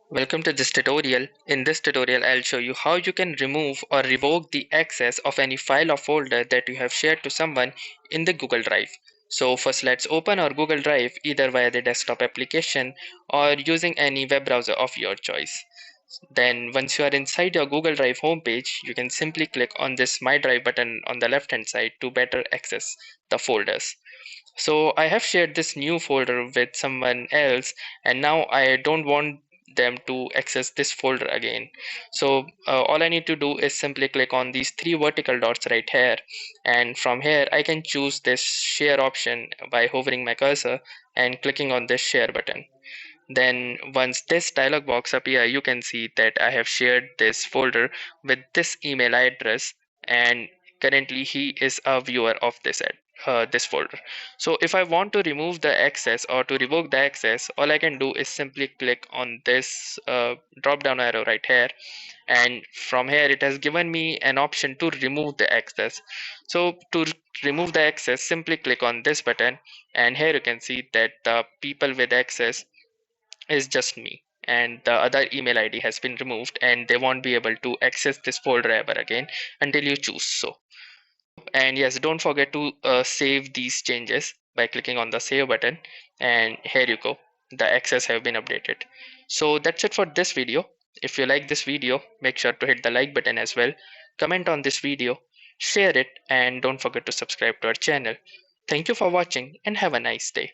Welcome to this tutorial. In this tutorial, I'll show you how you can remove or revoke the access of any file or folder that you have shared to someone in the Google Drive. So first let's open our Google Drive either via the desktop application or using any web browser of your choice. Then once you are inside your Google Drive homepage, you can simply click on this My Drive button on the left hand side to better access the folders. So I have shared this new folder with someone else, and now I don't want them to access this folder again. So all I need to do is simply click on these three vertical dots right here, and from here I can choose this share option by hovering my cursor and clicking on this share button. Then once this dialog box appear, you can see that I have shared this folder with this email address, and currently he is a viewer of this folder. So if I want to remove the access or to revoke the access, all I can do is simply click on this drop down arrow right here, and from here it has given me an option to remove the access. So to remove the access, simply click on this button, and here you can see that the people with access is just me, and the other email ID has been removed, and they won't be able to access this folder ever again until you choose so. And yes, don't forget to save these changes by clicking on the save button, and here you go, the access have been updated. So that's it for this video. If you like this video, make sure to hit the like button as well, comment on this video, share it, and don't forget to subscribe to our channel. Thank you for watching and have a nice day.